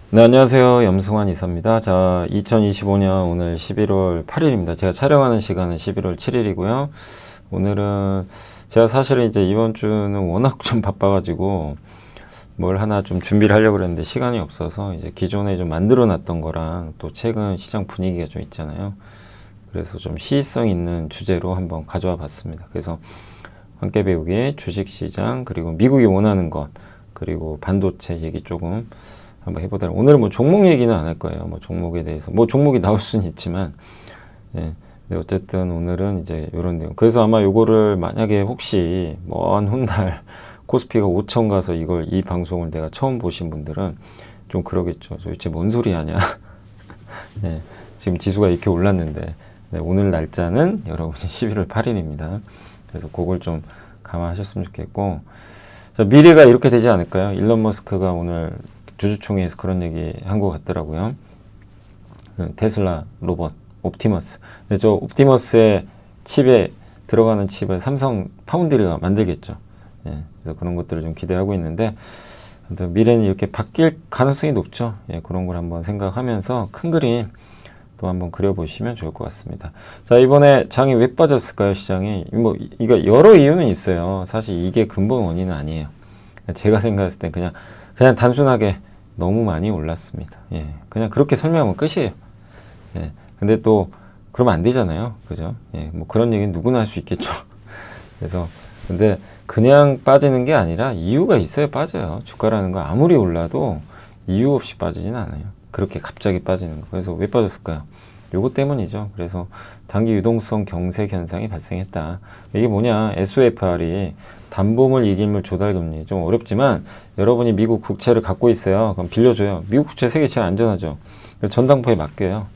네, 안녕하세요. 염승환 이사입니다. 자, 2025년 오늘 11월 8일입니다. 제가 촬영하는 시간은 11월 7일이고요. 오늘은 제가 사실은 이제 이번 주는 워낙 좀 바빠가지고 뭘 하나 좀 준비를 하려고 그랬는데 시간이 없어서 이제 기존에 좀 만들어 놨던 거랑 또 최근 시장 분위기가 좀 있잖아요. 그래서 좀 시의성 있는 주제로 한번 가져와 봤습니다. 그래서 함께 배우기, 주식시장, 그리고 미국이 원하는 것, 그리고 반도체 얘기 조금 한번 해보다. 오늘은 뭐 종목 얘기는 안 할 거예요. 뭐 종목에 대해서 뭐 종목이 나올 수는 있지만, 예. 근데 어쨌든 오늘은 이제 이런 내용. 그래서 아마 요거를 만약에 혹시 먼 훗날 코스피가 5천 가서 이 방송을 내가 처음 보신 분들은 좀 그러겠죠. 도대체 뭔 소리 하냐. 예. 지금 지수가 이렇게 올랐는데, 네, 오늘 날짜는 여러분이 11월 8일입니다. 그래서 그걸 좀 감안하셨으면 좋겠고, 자, 미래가 이렇게 되지 않을까요? 일론 머스크가 오늘 주주총회에서 그런 얘기 한 것 같더라고요. 테슬라 로봇 옵티머스. 근데 저 옵티머스의 칩에 들어가는 칩을 삼성 파운드리가 만들겠죠. 예, 그래서 그런 것들을 좀 기대하고 있는데, 미래는 이렇게 바뀔 가능성이 높죠. 예, 그런 걸 한번 생각하면서 큰 그림 또 한번 그려보시면 좋을 것 같습니다. 자, 이번에 장이 왜 빠졌을까요, 시장이? 뭐, 이거 여러 이유는 있어요. 사실 이게 근본 원인은 아니에요. 제가 생각했을 때 그냥 단순하게 너무 많이 올랐습니다. 예, 그냥 그렇게 설명하면 끝이에요. 예, 근데 또 그러면 안 되잖아요. 그죠? 예, 뭐 그런 얘기는 누구나 할 수 있겠죠. 그래서 근데 그냥 빠지는 게 아니라 이유가 있어야 빠져요. 주가라는 거 아무리 올라도 이유 없이 빠지진 않아요. 그렇게 갑자기 빠지는 거. 그래서 왜 빠졌을까요? 요거 때문이죠. 그래서 단기 유동성 경색 현상이 발생했다. 이게 뭐냐? SOFR이 담보물 이익률 조달금리 좀 어렵지만 여러분이 미국 국채를 갖고 있어요. 그럼 빌려줘요. 미국 국채 세계 제일 안전하죠. 전당포에 맡겨요.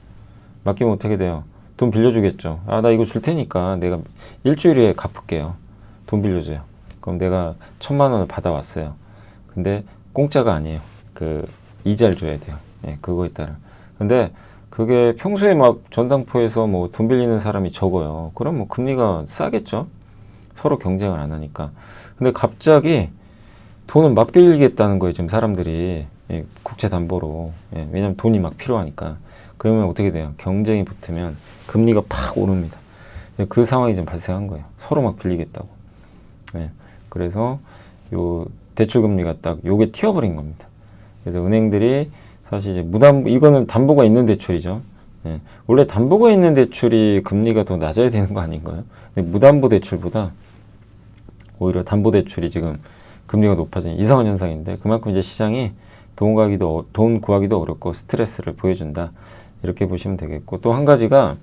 맡기면 어떻게 돼요? 돈 빌려주겠죠. 아, 나 이거 줄 테니까 내가 일주일에 갚을게요. 돈 빌려줘요. 그럼 내가 1,000만 원을 받아왔어요. 근데 공짜가 아니에요. 그 이자를 줘야 돼요. 예, 그거에 따라. 근데 그게 평소에 막 전당포에서 뭐 돈 빌리는 사람이 적어요. 그럼 뭐 금리가 싸겠죠. 서로 경쟁을 안 하니까. 근데 갑자기 돈을 막 빌리겠다는 거예요. 지금 사람들이. 예, 국채 담보로. 예, 왜냐면 돈이 막 필요하니까. 그러면 어떻게 돼요? 경쟁이 붙으면 금리가 팍 오릅니다. 그 상황이 지금 발생한 거예요. 서로 막 빌리겠다고. 예, 그래서 요 대출금리가 딱 요게 튀어버린 겁니다. 그래서 은행들이 사실 이제 이거는 담보가 있는 대출이죠. 예, 원래 담보가 있는 대출이 금리가 더 낮아야 되는 거 아닌가요? 근데 무담보 대출보다 오히려 담보 대출이 지금 금리가 높아진 이상한 현상인데, 그만큼 이제 시장이 돈 구하기도 어렵고 스트레스를 보여준다. 이렇게 보시면 되겠고, 또 한 가지가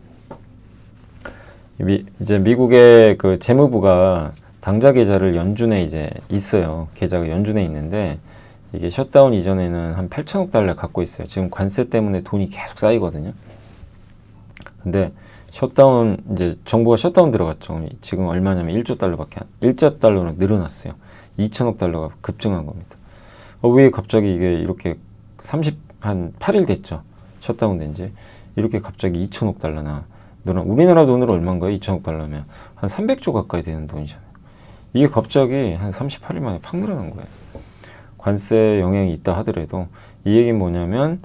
이제 미국의 그 재무부가 당좌 계좌를 연준에 이제 있어요. 계좌가 연준에 있는데 이게 셧다운 이전에는 한 8천억 달러 갖고 있어요. 지금 관세 때문에 돈이 계속 쌓이거든요. 근데 이제 정부가 셧다운 들어갔죠. 지금 얼마냐면 1조 달러로 늘어났어요. 2천억 달러가 급증한 겁니다. 왜 갑자기 이게 이렇게 한 8일 됐죠. 셧다운 된 지. 이렇게 갑자기 2천억 달러나 우리나라 돈으로 얼마인가요? 2천억 달러면 한 300조 가까이 되는 돈이잖아요. 이게 갑자기 한 38일 만에 팍 늘어난 거예요. 관세 영향이 있다 하더라도 이 얘기는 뭐냐면,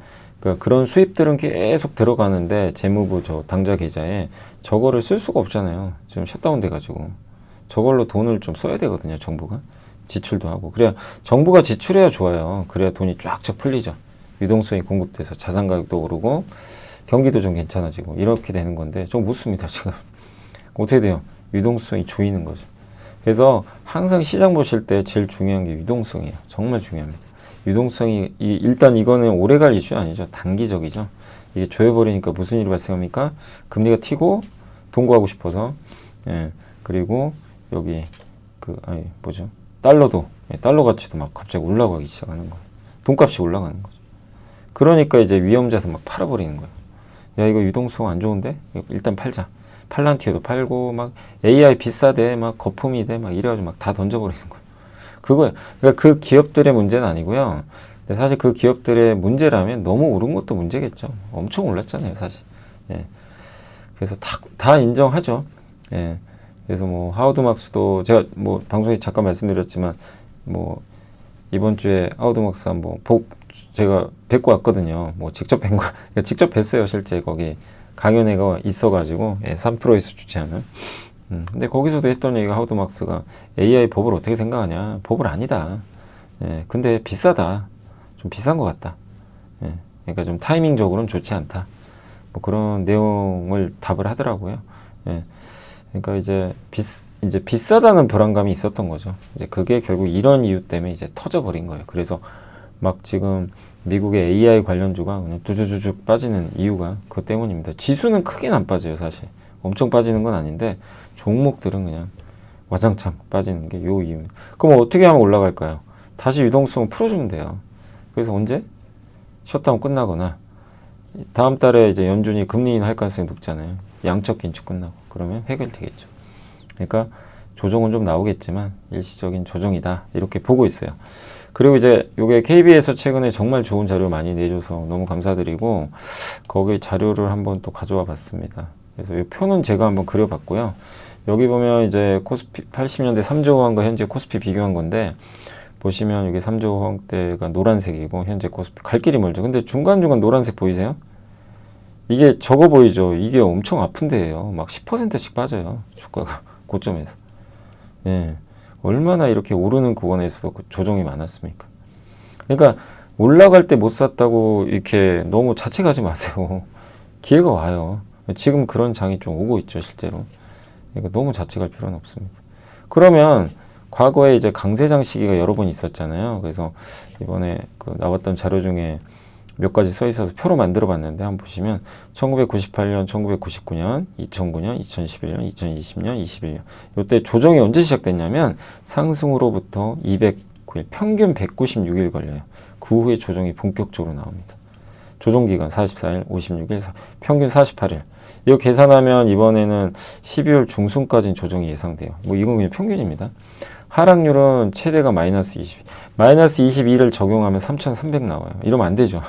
그런 수입들은 계속 들어가는데 재무부 저 당좌 계좌에 저거를 쓸 수가 없잖아요. 지금 셧다운 돼가지고 저걸로 돈을 좀 써야 되거든요. 정부가 지출도 하고. 그래야 정부가 지출해야 좋아요. 그래야 돈이 쫙쫙 풀리죠. 유동성이 공급돼서 자산 가격도 오르고 경기도 좀 괜찮아지고 이렇게 되는 건데 좀 못 씁니다. 지금 어떻게 돼요? 유동성이 조이는 거죠. 그래서 항상 시장 보실 때 제일 중요한 게 유동성이에요. 정말 중요합니다. 유동성이 일단 이거는 오래갈 이슈 아니죠. 단기적이죠. 이게 조여버리니까 무슨 일이 발생합니까? 금리가 튀고 돈 구하고 싶어서. 예, 그리고 여기 달러도, 달러 가치도 막 갑자기 올라가기 시작하는 거예요. 돈값이 올라가는 거죠. 그러니까 이제 위험자산 막 팔아버리는 거예요. 야, 이거 유동성 안 좋은데? 일단 팔자. 팔란티어도 팔고 막 AI 비싸대, 막 거품이 돼, 막 이래가지고 막 다 던져버리는 거예요. 그러니까 그 기업들의 문제는 아니고요. 근데 사실 그 기업들의 문제라면 너무 오른 것도 문제겠죠. 엄청 올랐잖아요, 사실. 예. 그래서 다 인정하죠. 예. 그래서 뭐 하워드 막스도 제가 뭐 방송에 잠깐 말씀드렸지만 뭐 이번 주에 하워드 막스 한번 제가 뵙고 왔거든요. 뭐 직접 뵌 거, 직접 뵀어요. 실제 거기 강연회가 있어가지고 3프로에서 주최하는. 근데 거기서도 했던 얘기가 하우드막스가 AI 법을 어떻게 생각하냐? 법을 아니다. 근데 비싸다. 좀 비싼 것 같다. 그러니까 좀 타이밍적으로는 좋지 않다. 뭐 그런 내용을 답을 하더라고요. 그러니까 이제 비싸다는 불안감이 있었던 거죠. 이제 그게 결국 이런 이유 때문에 이제 터져버린 거예요. 그래서 막 지금 미국의 AI 관련주가 그냥 뚜주주죽 빠지는 이유가 그것 때문입니다. 지수는 크게는 안 빠져요, 사실. 엄청 빠지는 건 아닌데 종목들은 그냥 와장창 빠지는 게 요 이유입니다. 그럼 어떻게 하면 올라갈까요? 다시 유동성을 풀어주면 돼요. 그래서 언제? 셧다운 끝나거나 다음 달에 이제 연준이 금리 인하할 가능성이 높잖아요. 양적 긴축 끝나고 그러면 해결되겠죠. 그러니까 조정은 좀 나오겠지만 일시적인 조정이다 이렇게 보고 있어요. 그리고 이제 요게 KB에서 최근에 정말 좋은 자료 많이 내줘서 너무 감사드리고 거기 자료를 한번 또 가져와 봤습니다. 그래서 이 표는 제가 한번 그려봤고요. 여기 보면 이제 코스피 80년대 3조 원과 현재 코스피 비교한 건데 보시면 이게 3조 원대가 노란색이고 현재 코스피 갈 길이 멀죠. 근데 중간중간 노란색 보이세요? 이게 적어 보이죠? 이게 엄청 아픈 데예요. 막 10%씩 빠져요. 주가가 고점에서. 얼마나 이렇게 오르는 구간에서도 조정이 많았습니까? 그러니까 올라갈 때 못 샀다고 이렇게 너무 자책하지 마세요. 기회가 와요. 지금 그런 장이 좀 오고 있죠, 실제로. 그러니까 너무 자책할 필요는 없습니다. 그러면 과거에 이제 강세장 시기가 여러 번 있었잖아요. 그래서 이번에 그 나왔던 자료 중에 몇 가지 써 있어서 표로 만들어 봤는데 한번 보시면 1998년, 1999년, 2009년, 2011년, 2020년, 21년 이때 조정이 언제 시작됐냐면 상승으로부터 209일, 평균 196일 걸려요. 그 후에 조정이 본격적으로 나옵니다. 조정기간 44일, 56일, 평균 48일. 이거 계산하면 이번에는 12월 중순까지는 조정이 예상돼요. 뭐 이건 그냥 평균입니다. 하락률은 최대가 마이너스 20. 마이너스 22를 적용하면 3,300 나와요. 이러면 안 되죠.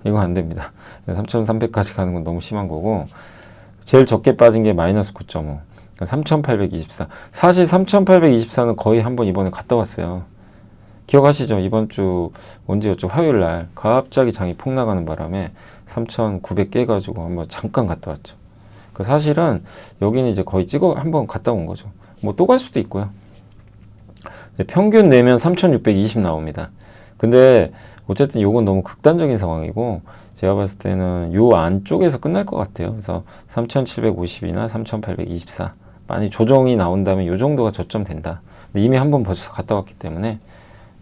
이거 안 됩니다. 3,300까지 가는 건 너무 심한 거고 제일 적게 빠진 게 마이너스 9.5. 3,824. 사실 3,824는 거의 한번 이번에 갔다 왔어요. 기억하시죠? 이번 주 언제였죠? 화요일 날 갑자기 장이 폭 나가는 바람에 3,900 깨가지고 한번 잠깐 갔다 왔죠. 그 사실은 여기는 이제 거의 한번 갔다 온 거죠. 뭐 또 갈 수도 있고요. 평균 내면 3,620 나옵니다. 근데 어쨌든 요건 너무 극단적인 상황이고 제가 봤을 때는 요 안쪽에서 끝날 것 같아요. 그래서 3,750이나 3,824 많이 조정이 나온다면 요 정도가 저점 된다. 근데 이미 한번 벌써 갔다 왔기 때문에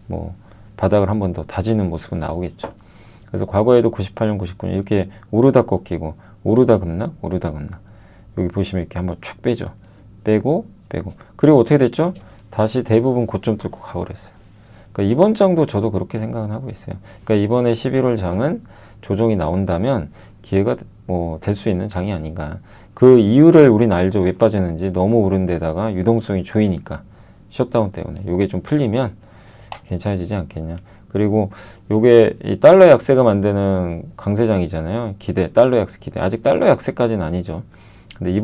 뭐 바닥을 한 번 더 다지는 모습은 나오겠죠. 그래서 과거에도 98년, 99년 이렇게 오르다 꺾이고 오르다 급락, 오르다 급락. 여기 보시면 이렇게 한번 쭉 빼죠. 빼고 그리고 어떻게 됐죠? 다시 대부분 고점 뚫고 가버렸어요. 그러니까 이번 장도 저도 그렇게 생각은 하고 있어요. 그러니까 이번에 11월 장은 조정이 나온다면 기회가 뭐 될 수 있는 장이 아닌가. 그 이유를 우린 알죠. 왜 빠지는지. 너무 오른 데다가 유동성이 조이니까. 셧다운 때문에. 요게 좀 풀리면 괜찮아지지 않겠냐. 그리고 요게 이 달러 약세가 만드는 강세장이잖아요. 기대, 달러 약세 기대. 아직 달러 약세까지는 아니죠. 근데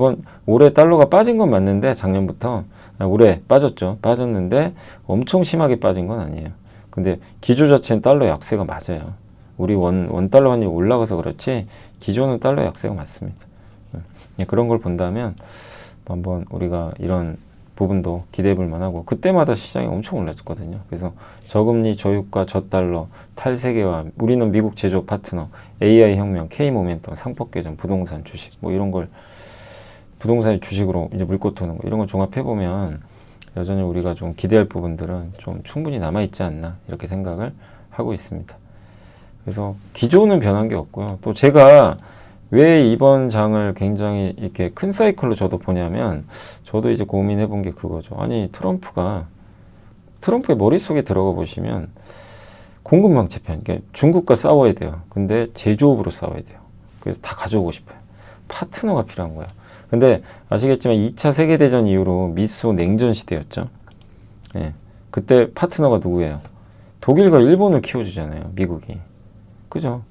올해 달러가 빠진 건 맞는데 작년부터 올해 빠졌죠. 빠졌는데 엄청 심하게 빠진 건 아니에요. 근데 기조 자체는 달러 약세가 맞아요. 우리 원 달러 환율이 올라가서 그렇지 기조는 달러 약세가 맞습니다. 그런 걸 본다면 한번 우리가 이런 부분도 기대해 볼 만하고 그때마다 시장이 엄청 올랐거든요. 그래서 저금리, 저유가, 저달러, 탈세계화, 우리는 미국 제조업 파트너, AI 혁명, K모멘텀, 상법개정, 부동산, 주식 뭐 이런 걸 부동산의 주식으로 이제 물고 트는 거 이런 걸 종합해 보면 여전히 우리가 좀 기대할 부분들은 좀 충분히 남아 있지 않나 이렇게 생각을 하고 있습니다. 그래서 기조는 변한 게 없고요. 또 제가 왜 이번 장을 굉장히 이렇게 큰 사이클로 저도 보냐면 저도 이제 고민해 본 게 그거죠. 아니 트럼프의 머릿속에 들어가 보시면 공급망체편, 그러니까 중국과 싸워야 돼요. 근데 제조업으로 싸워야 돼요. 그래서 다 가져오고 싶어요. 파트너가 필요한 거예요. 근데 아시겠지만 2차 세계대전 이후로 미소 냉전 시대였죠. 그때 파트너가 누구예요? 독일과 일본을 키워주잖아요. 미국이. 그죠?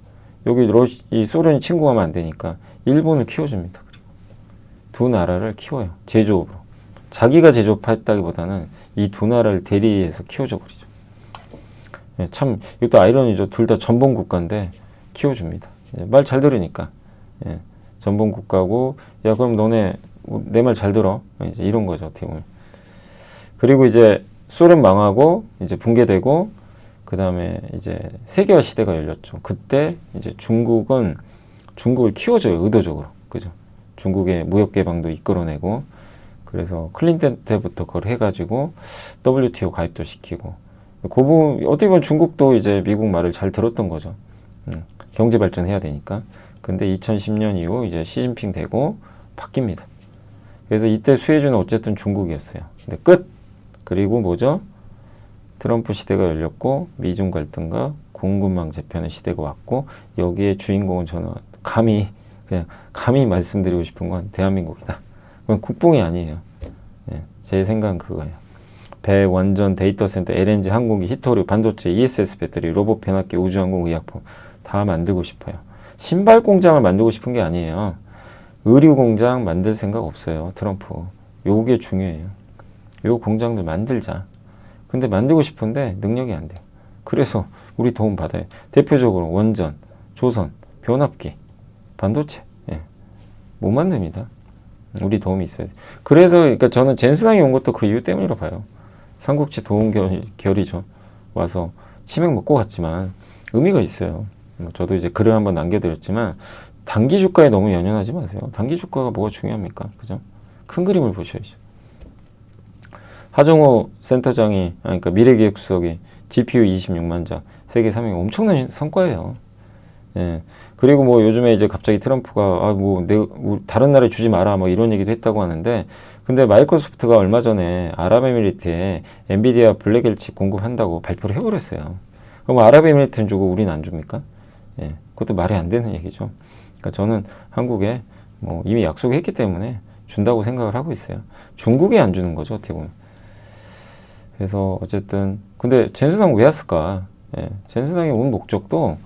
여기 이 소련이 침공하면 안 되니까 일본을 키워줍니다. 그리고 두 나라를 키워요. 제조업으로. 자기가 제조업했다기보다는 이 두 나라를 대리해서 키워줘 버리죠. 예, 참 이것도 아이러니죠. 둘 다 전범 국가인데 키워줍니다. 말 잘 들으니까. 예, 전범 국가고 야 그럼 너네 내 말 잘 들어. 이제 이런 거죠. 어떻게 보면. 그리고 이제 소련 망하고 이제 붕괴되고 그 다음에 이제 세계화 시대가 열렸죠. 그때 이제 중국을 키워줘요. 의도적으로. 그죠? 중국의 무역 개방도 이끌어내고 그래서 클린턴 때부터 그걸 해가지고 WTO 가입도 시키고 그 부분 어떻게 보면 중국도 이제 미국 말을 잘 들었던 거죠. 경제 발전해야 되니까. 근데 2010년 이후 이제 시진핑 되고 바뀝니다. 그래서 이때 수혜주는 어쨌든 중국이었어요. 근데 끝. 그리고 뭐죠? 트럼프 시대가 열렸고 미중 갈등과 공급망 재편의 시대가 왔고 여기에 주인공은 저는 그냥 감히 말씀드리고 싶은 건 대한민국이다. 그건 국뽕이 아니에요. 예, 제 생각은 그거예요. 배, 원전, 데이터 센터, LNG, 항공기, 히토류, 반도체, ESS 배터리, 로봇, 변압기, 우주항공, 의약품 다 만들고 싶어요. 신발 공장을 만들고 싶은 게 아니에요. 의류 공장 만들 생각 없어요. 트럼프. 요게 중요해요. 요 공장들 만들자. 근데 만들고 싶은데 능력이 안 돼요. 그래서 우리 도움 받아요. 대표적으로 원전, 조선, 변압기, 반도체. 예. 못 만듭니다. 우리 도움이 있어야 돼. 그래서 그러니까 저는 젠슨항이 온 것도 그 이유 때문이라고 봐요. 삼국지 도움 결이죠. 와서 치맥 먹고 갔지만 의미가 있어요. 저도 이제 글을 한번 남겨드렸지만 단기 주가에 너무 연연하지 마세요. 단기 주가가 뭐가 중요합니까? 그죠? 큰 그림을 보셔야죠. 하정우 센터장이 그러니까 미래기획수석이 GPU 26만 장 세계 3위 엄청난 성과예요. 예. 그리고 뭐 요즘에 이제 갑자기 트럼프가 다른 나라에 주지 마라 뭐 이런 얘기도 했다고 하는데 근데 마이크로소프트가 얼마 전에 아랍에미리트에 엔비디아 블랙엘치 공급한다고 발표를 해버렸어요. 그럼 아랍에미리트는 주고 우리는 안 줍니까? 예. 그것도 말이 안 되는 얘기죠. 그러니까 저는 한국에 뭐 이미 약속했기 때문에 준다고 생각을 하고 있어요. 중국에 안 주는 거죠, 어떻게 보면. 그래서 어쨌든 근데 젠슨항 왜 왔을까? 예. 젠슨항에 온 목적도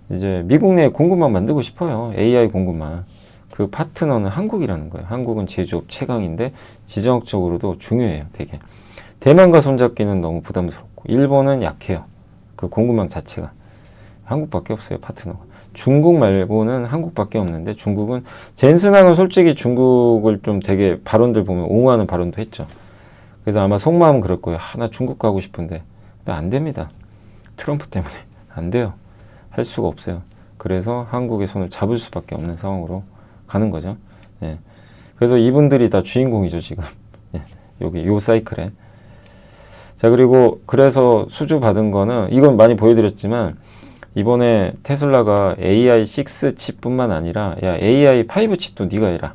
이제 미국 내에 공급망 만들고 싶어요. AI 공급망. 그 파트너는 한국이라는 거예요. 한국은 제조업 최강인데 지정학적으로도 중요해요. 되게. 대만과 손잡기는 너무 부담스럽고 일본은 약해요. 그 공급망 자체가. 한국밖에 없어요. 파트너가. 중국 말고는 한국밖에 없는데 중국은 젠슨항은 솔직히 중국을 좀 되게 발언들 보면 옹호하는 발언도 했죠. 그래서 아마 속마음은 그럴 거예요. 나 중국 가고 싶은데. 근데 안 됩니다. 트럼프 때문에. 안 돼요. 할 수가 없어요. 그래서 한국의 손을 잡을 수밖에 없는 상황으로 가는 거죠. 예. 그래서 이분들이 다 주인공이죠, 지금. 예. 여기, 요 사이클에. 자, 그리고 그래서 수주 받은 거는, 이건 많이 보여드렸지만, 이번에 테슬라가 AI6 칩뿐만 아니라, 야, AI5 칩도 네가 해라.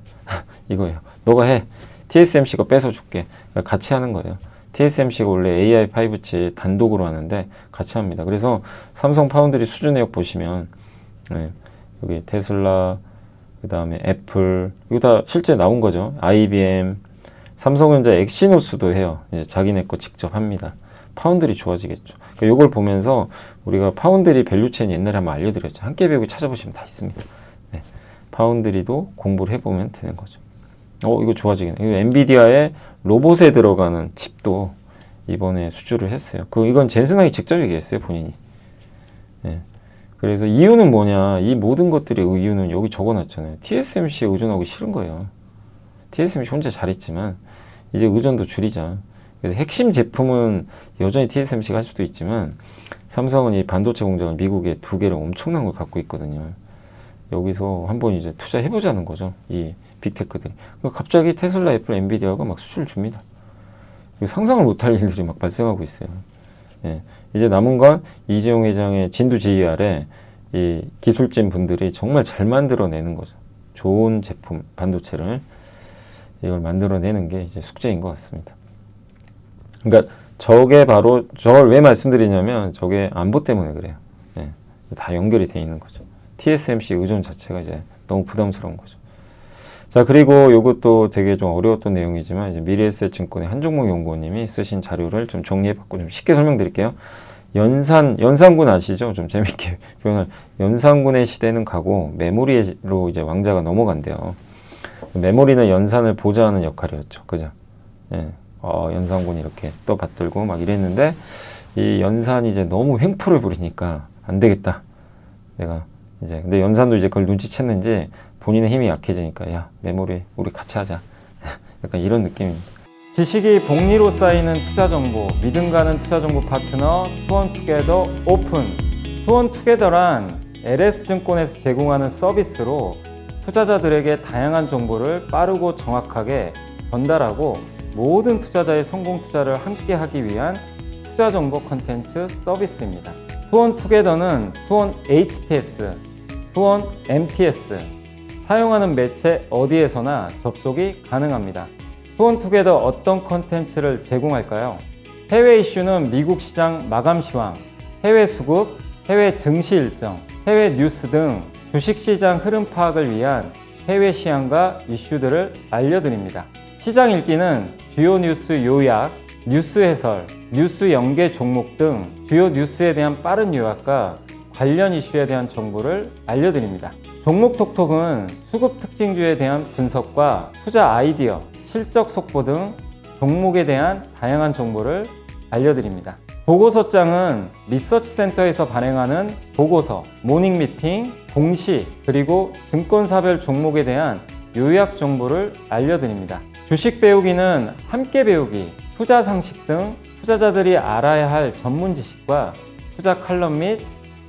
이거예요. 너가 해. TSMC가 뺏어줄게. 같이 하는 거예요. TSMC가 원래 AI5 칩 단독으로 하는데 같이 합니다. 그래서 삼성 파운드리 수주 내역 보시면 네, 여기 테슬라, 그 다음에 애플 이거 다 실제 나온 거죠. IBM, 삼성전자 엑시노스도 해요. 이제 자기네 거 직접 합니다. 파운드리 좋아지겠죠. 그러니까 이걸 보면서 우리가 파운드리 밸류체인 옛날에 한번 알려드렸죠. 함께 배우기 찾아보시면 다 있습니다. 네, 파운드리도 공부를 해보면 되는 거죠. 이거 좋아지겠네. 이거 엔비디아의 로봇에 들어가는 칩도 이번에 수주를 했어요. 이건 젠슨항이 직접 얘기했어요, 본인이. 예. 그래서 이유는 뭐냐? 이 모든 것들의 이유는 여기 적어놨잖아요. TSMC에 의존하기 싫은 거예요. TSMC 혼자 잘했지만 이제 의존도 줄이자. 그래서 핵심 제품은 여전히 TSMC가 할 수도 있지만 삼성은 이 반도체 공장을 미국에 2개를 엄청난 걸 갖고 있거든요. 여기서 한번 이제 투자해보자는 거죠. 이 빅테크들이. 갑자기 테슬라, 애플, 엔비디아가 막 수주를 줍니다. 상상을 못할 일들이 막 발생하고 있어요. 예. 이제 남은 건 이재용 회장의 진두지휘 이 기술진 분들이 정말 잘 만들어내는 거죠. 좋은 제품, 반도체를 이걸 만들어내는 게 이제 숙제인 것 같습니다. 그러니까 저게 바로 저걸 왜 말씀드리냐면 저게 안보 때문에 그래요. 예. 다 연결이 돼 있는 거죠. TSMC 의존 자체가 이제 너무 부담스러운 거죠. 자, 그리고 이것도 되게 좀 어려웠던 내용이지만 이제 미래에셋증권의 한종목 연구원님이 쓰신 자료를 좀 정리해봤고 좀 쉽게 설명드릴게요. 연산군 아시죠? 좀 재밌게 표현할. 연산군의 시대는 가고 메모리로 이제 왕자가 넘어간대요. 메모리는 연산을 보좌하는 역할이었죠. 그죠? 예. 연산군이 이렇게 또 받들고 막 이랬는데 이 연산이 이제 너무 횡포를 부리니까 안 되겠다. 내가 이제 근데 연산도 이제 그걸 눈치챘는지 본인의 힘이 약해지니까 야 메모리 우리 같이 하자. 약간 이런 느낌입니다. 지식이 복리로 쌓이는 투자 정보, 믿음 가는 투자 정보 파트너 투원투게더 오픈. 투원투게더란 LS증권에서 제공하는 서비스로 투자자들에게 다양한 정보를 빠르고 정확하게 전달하고 모든 투자자의 성공 투자를 함께 하기 위한 투자 정보 컨텐츠 서비스입니다. 투원투게더는 투원 HTS, 투원 MTS, 사용하는 매체 어디에서나 접속이 가능합니다. 투원투게더 어떤 컨텐츠를 제공할까요? 해외 이슈는 미국 시장 마감 시황, 해외 수급, 해외 증시 일정, 해외 뉴스 등 주식시장 흐름 파악을 위한 해외 시황과 이슈들을 알려드립니다. 시장 읽기는 주요 뉴스 요약, 뉴스 해설, 뉴스 연계 종목 등 주요 뉴스에 대한 빠른 요약과 관련 이슈에 대한 정보를 알려드립니다. 종목 톡톡은 수급 특징주에 대한 분석과 투자 아이디어, 실적 속보 등 종목에 대한 다양한 정보를 알려드립니다. 보고서장은 리서치센터에서 발행하는 보고서, 모닝미팅, 공시, 그리고 증권사별 종목에 대한 요약 정보를 알려드립니다. 주식 배우기는 함께 배우기, 투자 상식 등 투자자들이 알아야 할 전문 지식과 투자 칼럼 및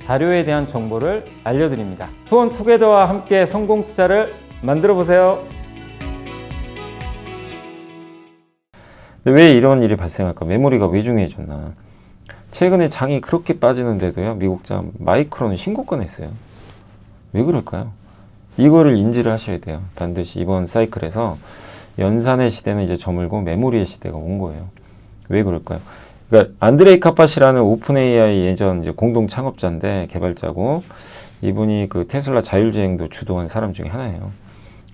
자료에 대한 정보를 알려드립니다. 투원투게더와 함께 성공 투자를 만들어 보세요. 왜 이런 일이 발생할까? 메모리가 왜 중요해졌나? 최근에 장이 그렇게 빠지는데도요, 미국장 마이크론은 신고가 냈어요. 왜 그럴까요? 이거를 인지를 하셔야 돼요. 반드시 이번 사이클에서 연산의 시대는 이제 저물고 메모리의 시대가 온 거예요. 왜 그럴까요? 그러니까 안드레이 카파시라는 오픈 AI 예전 이제 공동 창업자인데 개발자고 이분이 그 테슬라 자율주행도 주도한 사람 중에 하나예요.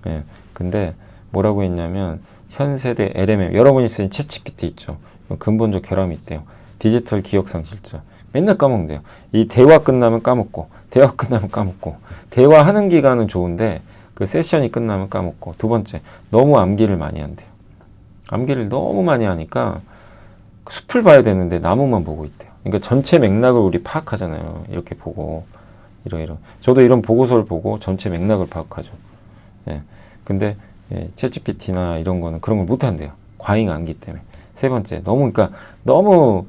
예. 근데 뭐라고 했냐면 현 세대 LMM 여러분이 쓰는 챗GPT 있죠. 근본적 결함이 있대요. 디지털 기억상실증. 맨날 까먹는데요. 이 대화 끝나면 까먹고 대화 끝나면 까먹고 대화하는 기간은 좋은데 그 세션이 끝나면 까먹고 두 번째 너무 암기를 많이 한대요. 암기를 너무 많이 하니까 숲을 봐야 되는데 나무만 보고 있대요. 그러니까 전체 맥락을 우리 파악하잖아요. 이렇게 보고 이런 저도 이런 보고서를 보고 전체 맥락을 파악하죠. 예. 근데 예, 챗GPT나 이런 거는 그런 걸 못 한대요. 과잉 암기 때문에. 세 번째 그러니까 너무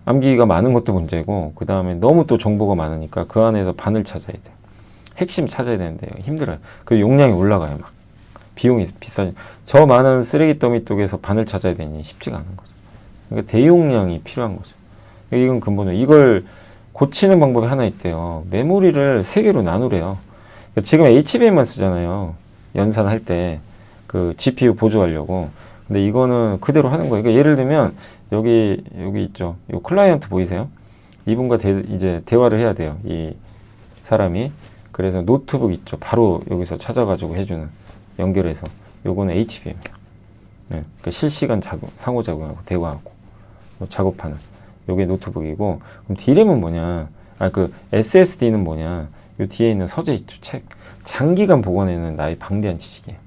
암기가 많은 것도 문제고 그 다음에 너무 또 정보가 많으니까 그 안에서 반을 찾아야 돼요. 핵심 찾아야 되는데 힘들어요. 그 용량이 올라가요. 막 비용이 비싸죠. 저 많은 쓰레기 더미 쪽에서 반을 찾아야 되니 쉽지가 않은 거죠. 그러니까 대용량이 필요한 거죠. 이건 근본적으로 이걸 고치는 방법이 하나 있대요. 메모리를 3개로 나누래요. 그러니까 지금 HBM만 쓰잖아요. 연산할 때 그 GPU 보조하려고. 근데 이거는 그대로 하는 거예요. 그러니까 예를 들면 여기 있죠. 이 클라이언트 보이세요? 이분과 이제 대화를 해야 돼요. 이 사람이. 그래서 노트북 있죠. 바로 여기서 찾아가지고 해주는 연결해서. 요거는 HBM이에요. 네, 그러니까 실시간 상호작용하고 대화하고 작업하는. 요게 노트북이고. 그럼 D램은 뭐냐? 그 SSD는 뭐냐? 요 뒤에 있는 서재 있죠. 책. 장기간 보관하는 나의 방대한 지식이에요.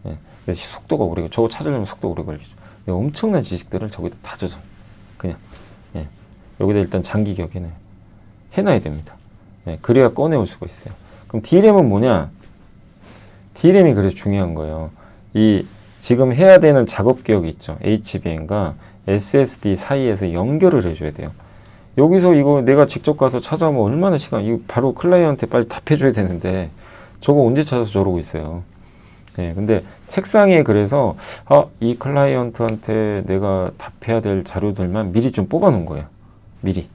예, 그래서 속도가 오래, 저거 찾으려면 속도가 오래 걸리죠. 엄청난 지식들을 저기다 다 젖어. 그냥. 예, 여기다 일단 장기 기억해놔요. 해놔야 됩니다. 예, 그래야 꺼내올 수가 있어요. 그럼 D램은 뭐냐? D램이 그래서 중요한 거예요. 이 지금 해야 되는 작업 기억이 있죠. HBM과 SSD 사이에서 연결을 해줘야 돼요. 여기서 이거 내가 직접 가서 찾아오면 얼마나 시간, 이거 바로 클라이언트에 빨리 답해줘야 되는데 저거 언제 찾아서 저러고 있어요. 네, 근데 책상에 그래서 이 클라이언트한테 내가 답해야 될 자료들만 미리 좀 뽑아 놓은 거예요. 미리.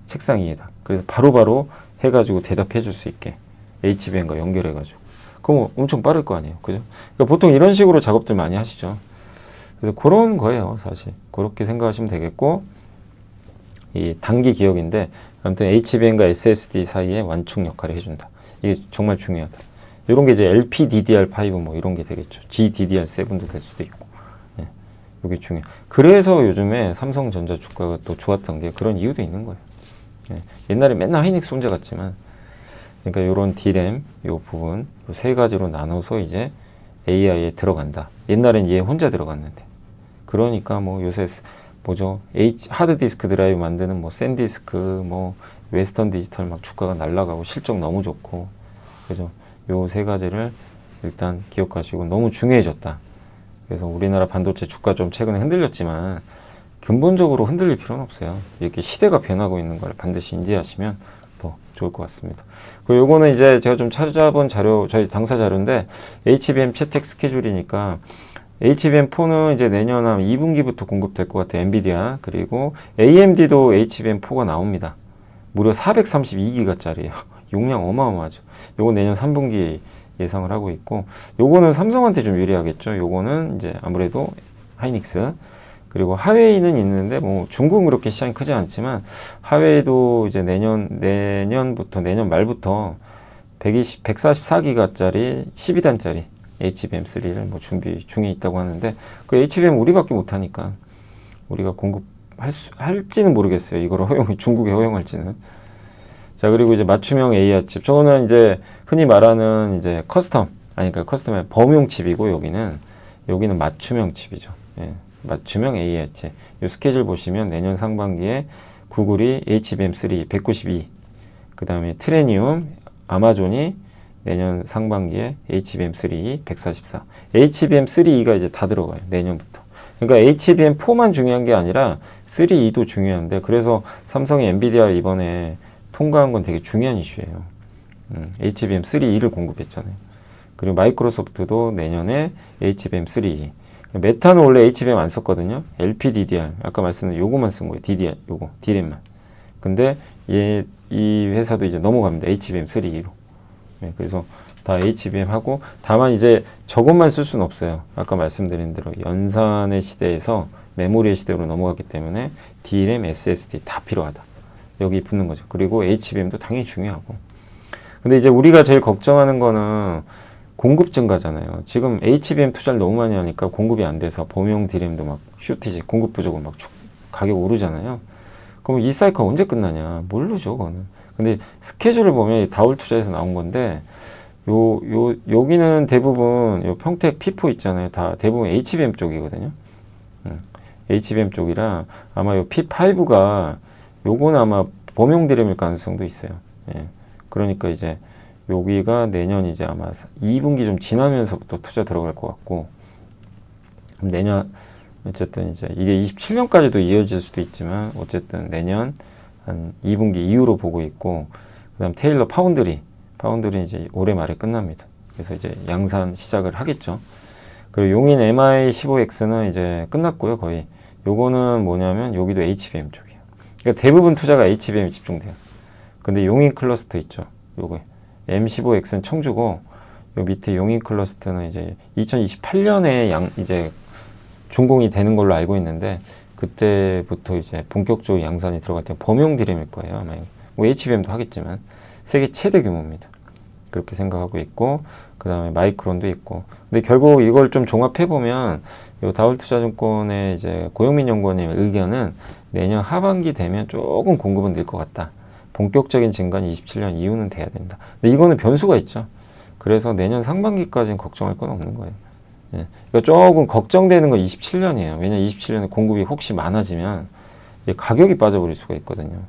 책상 위에다. 그래서 바로바로 해가지고 대답해 줄 수 있게 HBM과 연결해가지고. 그럼 엄청 빠를 거 아니에요. 그죠? 그러니까 보통 이런 식으로 작업들 많이 하시죠. 그래서 그런 거예요, 사실. 그렇게 생각하시면 되겠고, 이 단기 기억인데, 아무튼 HBM과 SSD 사이에 완충 역할을 해준다. 이게 정말 중요하다. 이런 게 이제 LPDDR5 뭐 이런 게 되겠죠. GDDR7도 될 수도 있고. 예, 이게 중요해. 그래서 요즘에 삼성전자 주가가 또 좋았던 게 그런 이유도 있는 거예요. 예, 옛날에 맨날 하이닉스 혼자 갔지만, 그러니까 요런 D램, 요 부분, 요 세 가지로 나눠서 이제 AI에 들어간다. 옛날엔 얘 혼자 들어갔는데. 그러니까 뭐 요새 뭐죠? 하드 디스크 드라이브 만드는 뭐 샌디스크, 뭐 웨스턴 디지털 막 주가가 날아가고 실적 너무 좋고, 그죠? 요 세 가지를 일단 기억하시고 너무 중요해졌다. 그래서 우리나라 반도체 주가 좀 최근에 흔들렸지만 근본적으로 흔들릴 필요는 없어요. 이렇게 시대가 변하고 있는 걸 반드시 인지하시면 더 좋을 것 같습니다. 그리고 요거는 이제 제가 좀 찾아본 자료, 저희 당사 자료인데 HBM 채택 스케줄이니까 HBM4는 이제 내년 한 2분기부터 공급될 것 같아요. 엔비디아. 그리고 AMD도 HBM4가 나옵니다. 무려 432기가짜리예요. 용량 어마어마하죠. 요거 내년 3분기 예상을 하고 있고, 요거는 삼성한테 좀 유리하겠죠. 요거는 이제 아무래도 하이닉스. 그리고 하웨이는 있는데 뭐 중국은 그렇게 시장이 크지 않지만 하웨이도 이제 내년 말부터 144기가짜리 12단짜리 HBM3를 뭐 준비 중에 있다고 하는데, 그 HBM 우리밖에 못하니까 우리가 할지는 모르겠어요. 이걸 중국에 허용할지는. 자, 그리고 이제 맞춤형 AR 칩. 저거는 이제 흔히 말하는 이제 그러니까 커스텀의 범용 칩이고, 여기는 맞춤형 칩이죠. 예, 맞춤형 AR 칩. 요 스케줄 보시면 내년 상반기에 구글이 HBM3 192, 그 다음에 트레니움, 아마존이 내년 상반기에 HBM3 144. HBM3가 이제 다 들어가요. 내년부터. 그러니까 HBM4만 중요한 게 아니라 3E도 중요한데, 그래서 삼성이 엔비디아 이번에 통과한 건 되게 중요한 이슈예요. HBM3E를 공급했잖아요. 그리고 마이크로소프트도 내년에 HBM3E. 메타는 원래 HBM 안 썼거든요. LPDDR. 아까 말씀드린 요거만 쓴 거예요. DDR, 요거, D램만. 근데 이 회사도 이제 넘어갑니다. HBM3E로. 네, 그래서 다 HBM 하고, 다만 이제 저것만 쓸 수는 없어요. 아까 말씀드린 대로 연산의 시대에서 메모리의 시대로 넘어갔기 때문에 DRAM, SSD 다 필요하다. 여기 붙는 거죠. 그리고 HBM도 당연히 중요하고. 근데 이제 우리가 제일 걱정하는 거는 공급 증가잖아요. 지금 HBM 투자를 너무 많이 하니까 공급이 안 돼서 범용 DRAM도 막 슈티지, 공급 부족으로 막 가격 오르잖아요. 그럼 이 사이클 언제 끝나냐? 모르죠, 그거는. 근데 스케줄을 보면 다울 투자에서 나온 건데, 여기는 대부분 요 평택 P4 있잖아요. 다 대부분 HBM 쪽이거든요. HBM 쪽이라 아마 요 P5가 요거는 아마 범용 DRAM일 가능성도 있어요. 예. 그러니까 이제 여기가 내년 이제 아마 2분기 좀 지나면서부터 투자 들어갈 것 같고, 내년 어쨌든 이제 이게 27년까지도 이어질 수도 있지만 어쨌든 내년 한 2분기 이후로 보고 있고, 그다음 테일러 파운드리 이제 올해 말에 끝납니다. 그래서 이제 양산 시작을 하겠죠. 그리고 용인 MI15X는 이제 끝났고요, 거의. 요거는 뭐냐면 여기도 HBM 쪽이에요. 그러니까 대부분 투자가 HBM에 집중돼요. 근데 용인 클러스터 있죠. 요거 M15X는 청주고, 요 밑에 용인 클러스터는 이제 2028년에 이제 준공이 되는 걸로 알고 있는데, 그때부터 이제 본격적으로 양산이 들어갈 때 범용 DRAM일 거예요. 아마 뭐 HBM도 하겠지만 세계 최대 규모입니다. 그렇게 생각하고 있고, 그 다음에 마이크론도 있고. 근데 결국 이걸 좀 종합해 보면 요 다울투자증권의 이제 고영민 연구원님의 의견은 내년 하반기 되면 조금 공급은 늘 것 같다. 본격적인 증가는 27년 이후는 돼야 된다. 근데 이거는 변수가 있죠. 그래서 내년 상반기까지는 걱정할 건 없는 거예요. 예. 그러니까 조금 걱정되는 건 27년이에요. 왜냐면 27년에 공급이 혹시 많아지면 가격이 빠져버릴 수가 있거든요.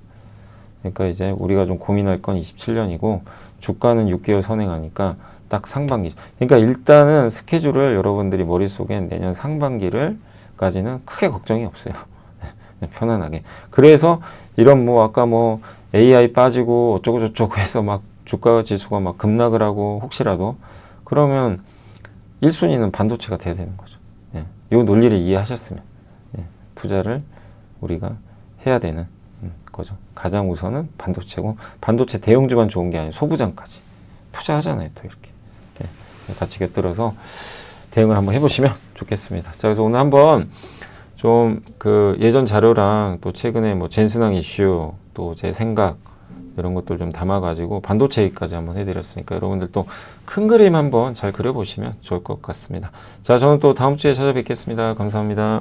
그러니까 이제 우리가 좀 고민할 건 27년이고, 주가는 6개월 선행하니까 딱 상반기. 그러니까 일단은 스케줄을 여러분들이 머릿속엔 내년 상반기를까지는 크게 걱정이 없어요. 편안하게. 그래서 이런 뭐 아까 뭐 AI 빠지고 어쩌고 저쩌고 해서 막 주가 지수가 막 급락을 하고 혹시라도 그러면 1순위는 반도체가 돼야 되는 거죠. 예. 이 논리를 이해하셨으면 투자를 우리가 해야 되는 거죠. 가장 우선은 반도체고, 반도체 대형주만 좋은 게 아니라 소부장까지 투자하잖아요. 또 이렇게 같이 곁들여서 대응을 한번 해보시면 좋겠습니다. 자, 그래서 오늘 한번 좀 그 예전 자료랑 또 최근에 뭐 젠슨항 이슈, 또 제 생각 이런 것들 좀 담아가지고 반도체 얘기까지 한번 해드렸으니까 여러분들 또 큰 그림 한번 잘 그려보시면 좋을 것 같습니다. 자, 저는 또 다음 주에 찾아뵙겠습니다. 감사합니다.